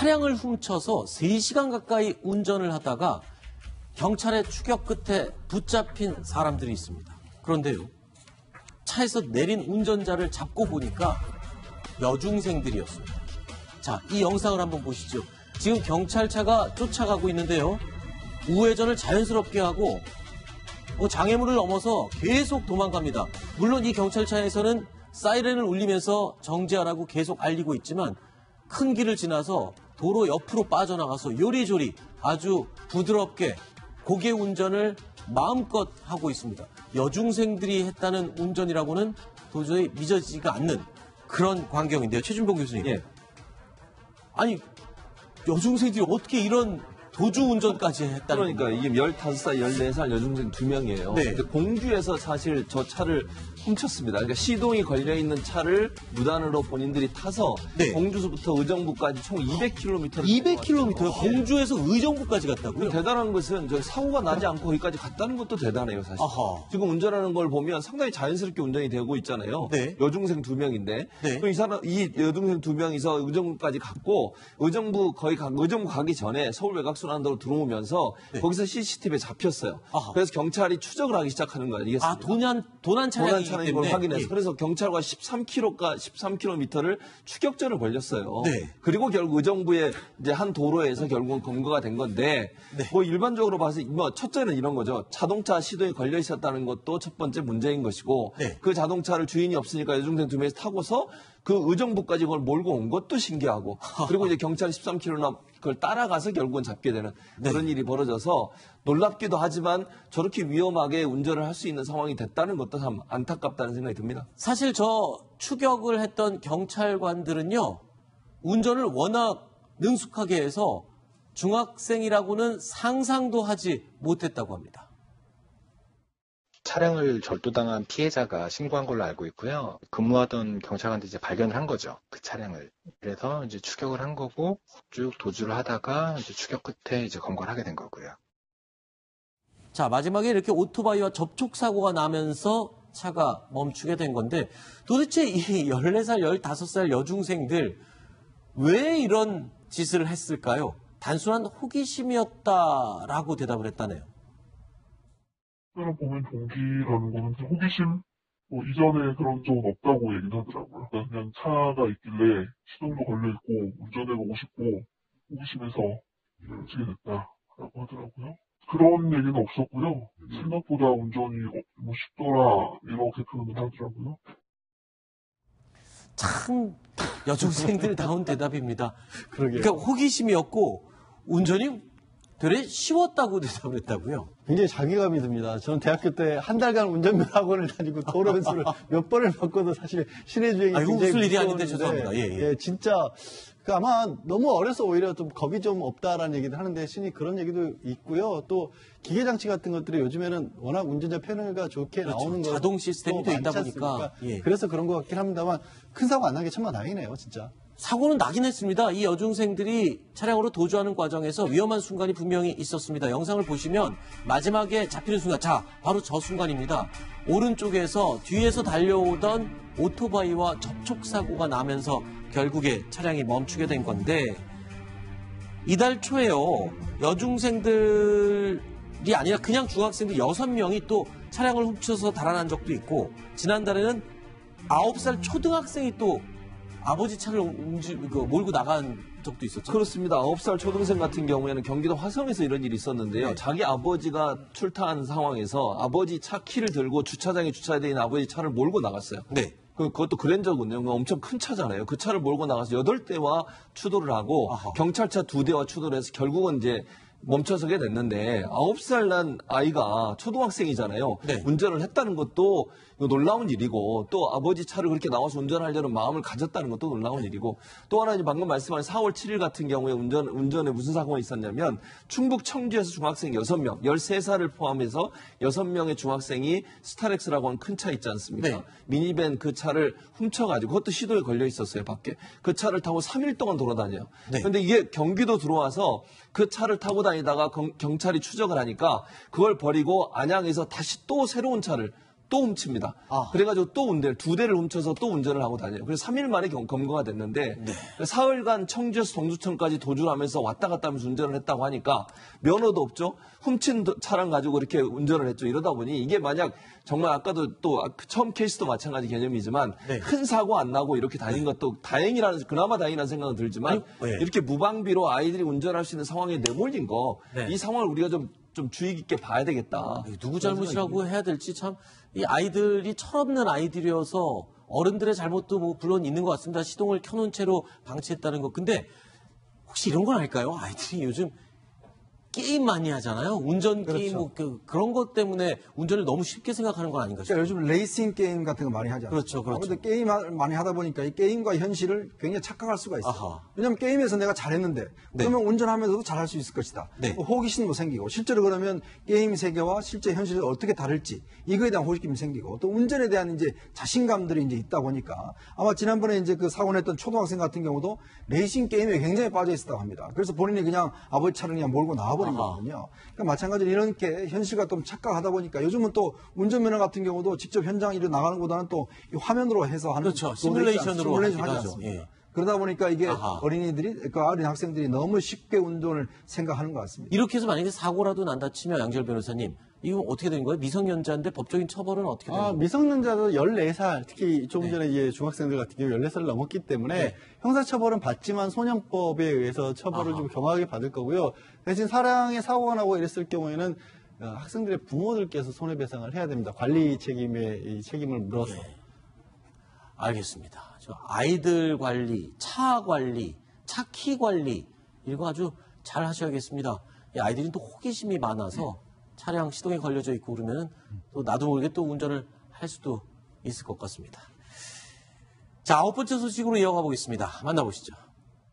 차량을 훔쳐서 3시간 가까이 운전을 하다가 경찰의 추격 끝에 붙잡힌 사람들이 있습니다. 그런데요, 차에서 내린 운전자를 잡고 보니까 여중생들이었습니다. 자, 이 영상을 한번 보시죠. 지금 경찰차가 쫓아가고 있는데요. 우회전을 자연스럽게 하고 장애물을 넘어서 계속 도망갑니다. 물론 이 경찰차에서는 사이렌을 울리면서 정지하라고 계속 알리고 있지만 큰 길을 지나서 도로 옆으로 빠져나가서 요리조리 아주 부드럽게 고개 운전을 마음껏 하고 있습니다. 여중생들이 했다는 운전이라고는 도저히 믿어지지가 않는 그런 광경인데요. 최준봉 교수님. 예. 아니, 여중생들이 어떻게 이런 도주 운전까지 했다는 그러니까 이게 15살, 14살 여중생 2명이에요. 네. 근데 공주에서 사실 저 차를 훔쳤습니다. 그러니까 시동이 걸려있는 차를 무단으로 본인들이 타서 네. 공주서부터 의정부까지 총 200km를 200km요? 공주에서 의정부까지 갔다고요? 대단한 것은 사고가 나지 않고 거기까지 갔다는 것도 대단해요, 사실. 아하. 지금 운전하는 걸 보면 상당히 자연스럽게 운전이 되고 있잖아요. 네. 여중생 2명인데. 네. 이 여중생 2명이서 의정부까지 갔고, 의정부 가기 전에 서울 외곽순환도로 들어오면서 네. 거기서 CCTV에 잡혔어요. 아하. 그래서 경찰이 추적을 하기 시작하는 거 아니겠습니까? 도난 차량이기 차량인 때문에. 걸 확인해서. 예. 그래서 경찰과 13km를 추격전을 벌였어요. 네. 그리고 결국 의정부의 이제 한 도로에서 결국은 검거가 된 건데, 네. 뭐 일반적으로 봐서 첫째는 이런 거죠. 자동차 시동이 걸려 있었다는 것도 첫 번째 문제인 것이고, 네. 그 자동차를 주인이 없으니까 여중생 2명이 타고서 그 의정부까지 그걸 몰고 온 것도 신기하고, 그리고 이제 경찰 13km나 그걸 따라가서 결국은 잡게 되는 그런 일이 벌어져서 놀랍기도 하지만 저렇게 위험하게 운전을 할 수 있는 상황이 됐다는 것도 참 안타깝다는 생각이 듭니다. 사실 저 추격을 했던 경찰관들은요, 운전을 워낙 능숙하게 해서 중학생이라고는 상상도 하지 못했다고 합니다. 차량을 절도당한 피해자가 신고한 걸로 알고 있고요. 근무하던 경찰관들이 이제 발견을 한 거죠. 그 차량을. 그래서 이제 추격을 한 거고 쭉 도주를 하다가 이제 추격 끝에 이제 검거를 하게 된 거고요. 자, 마지막에 이렇게 오토바이와 접촉 사고가 나면서 차가 멈추게 된 건데 도대체 이 14살, 15살 여중생들 왜 이런 짓을 했을까요? 단순한 호기심이었다라고 대답을 했다네요. 특별한 범인 동기라는 거는 호기심? 이전에 그런 적은 없다고 얘기는 하더라고요. 그냥 차가 있길래 시동도 걸려있고 운전해보고 싶고 호기심에서 움직이게 됐다라고 하더라고요. 그런 얘기는 없었고요. 생각보다 운전이 쉽더라 이렇게 표현을 하더라고요. 참 여중생들다운 대답입니다. 그러니까 호기심이었고 운전이 되레 쉬웠다고 대답을 했다고요. 굉장히 자괴감이 듭니다. 저는 대학교 때 한 달간 운전면허 학원을 다니고 도로 연수를 몇 번을 받고도 사실 시내 주행이 굉장히 웃을 일이 아닌데 무서웠는데, 죄송합니다. 예. 진짜 아마 너무 어려서 오히려 좀 겁이 좀 없다라는 얘기를 하는데 신이 그런 얘기도 있고요. 또 기계 장치 같은 것들이 요즘에는 워낙 운전자 패널가 좋게 그렇죠. 나오는 거 자동 시스템이 돼 있다 보니까 그래서 그런 것 같긴 합니다만 큰 사고 안 나게 천만 다행이네요, 진짜. 사고는 나긴 했습니다. 이 여중생들이 차량으로 도주하는 과정에서 위험한 순간이 분명히 있었습니다. 영상을 보시면 마지막에 잡히는 순간, 자, 바로 저 순간입니다. 오른쪽에서 뒤에서 달려오던 오토바이와 접촉 사고가 나면서 결국에 차량이 멈추게 된 건데 이달 초에요. 여중생들이 아니라 그냥 중학생들 6명이 또 차량을 훔쳐서 달아난 적도 있고 지난달에는 9살 초등학생이 또 아버지 차를 몰고 나간 적도 있었죠. 그렇습니다. 9살 초등생 같은 경우에는 경기도 화성에서 이런 일이 있었는데요. 네. 자기 아버지가 출타한 상황에서 아버지 차 키를 들고 주차장에 주차되어 있는 아버지 차를 몰고 나갔어요. 네. 그것도 그랜저군요. 엄청 큰 차잖아요. 그 차를 몰고 나가서 8대와 추돌을 하고 아하. 경찰차 2대와 추돌을 해서 결국은 이제 멈춰서게 됐는데 9살 난 아이가 초등학생이잖아요. 네. 운전을 했다는 것도 놀라운 일이고 또 아버지 차를 그렇게 나와서 운전하려는 마음을 가졌다는 것도 놀라운 일이고 또 하나 이제 방금 말씀하신 4월 7일 같은 경우에 운전에 무슨 사고가 있었냐면 충북 청주에서 중학생 6명, 13살을 포함해서 6명의 중학생이 스타렉스라고 하는 큰 차 있지 않습니까? 네. 미니밴 그 차를 훔쳐가지고 그것도 시도에 걸려 있었어요, 밖에. 그 차를 타고 3일 동안 돌아다녀요. 네. 그런데 이게 경기도 들어와서 그 차를 타고 다니다가 경찰이 추적을 하니까 그걸 버리고 안양에서 다시 또 새로운 차를 또 훔칩니다. 그래가지고 또 두 대를 훔쳐서 또 운전을 하고 다녀요. 그래서 3일 만에 검거가 됐는데 사흘간 청주에서 동두천까지 도주를 하면서 왔다 갔다 하면서 운전을 했다고 하니까 면허도 없죠. 훔친 차량 가지고 이렇게 운전을 했죠. 이러다 보니 이게 만약 정말 아까도 또 처음 케이스도 마찬가지 개념이지만 큰 사고 안 나고 이렇게 다닌 것도 그나마 다행이라는 생각은 들지만 이렇게 무방비로 아이들이 운전할 수 있는 상황에 내몰린 거 이 상황을 우리가 좀 주의 깊게 봐야 되겠다. 누구 잘못이라고 해야 될지 참 이 아이들이 철없는 아이들이어서 어른들의 잘못도 뭐 물론 있는 것 같습니다. 시동을 켜놓은 채로 방치했다는 거. 근데 혹시 이런 건 아닐까요? 아이들이 요즘 게임 많이 하잖아요. 운전 게임 뭐 그런 것 때문에 운전을 너무 쉽게 생각하는 건 아닌가 싶어요. 그러니까 요즘 레이싱 게임 같은 거 많이 하잖아요. 그렇죠. 아무래도 게임을 많이 하다 보니까 이 게임과 현실을 굉장히 착각할 수가 있어요. 아하. 왜냐하면 게임에서 내가 잘했는데 그러면 운전하면서도 잘할 수 있을 것이다. 뭐 호기심도 생기고 실제로 그러면 게임 세계와 실제 현실을 어떻게 다를지 이거에 대한 호기심이 생기고 또 운전에 대한 이제 자신감들이 이제 있다 보니까 아마 지난번에 이제 그 사고 냈던 초등학생 같은 경우도 레이싱 게임에 굉장히 빠져 있었다고 합니다. 그래서 본인이 그냥 아버지 차를 그냥 몰고 나와버린 거거든요. 그러니까 마찬가지로 이렇게 현실과 좀 착각하다 보니까 요즘은 또 운전면허 같은 경우도 직접 현장 일을 나가는 것보다는 또 이 화면으로 해서 하는 그렇죠. 시뮬레이션으로 하지 하죠. 않습니까? 예. 그러다 보니까 이게 어린이들이 그 어린 학생들이 너무 쉽게 운전을 생각하는 것 같습니다. 이렇게 해서 만약에 사고라도 난다 치면 양지열 변호사님 이거 어떻게 되는 거예요? 미성년자인데 법적인 처벌은 어떻게 되는 거예요? 미성년자도 14살, 특히 조금 전에 이제 중학생들 같은 경우 14살 넘었기 때문에 형사처벌은 받지만 소년법에 의해서 처벌을 좀 경하게 받을 거고요. 대신 사량의 사고가 나고 이랬을 경우에는 학생들의 부모들께서 손해배상을 해야 됩니다. 관리 책임의 책임을 물어서. 알겠습니다. 저 아이들 관리, 차 관리, 차 키 관리 이거 아주 잘 하셔야겠습니다. 이 아이들이 또 호기심이 많아서 차량 시동에 걸려져 있고 그러면 또 나도 모르게 또 운전을 할 수도 있을 것 같습니다. 자, 9번째 소식으로 이어가 보겠습니다. 만나보시죠.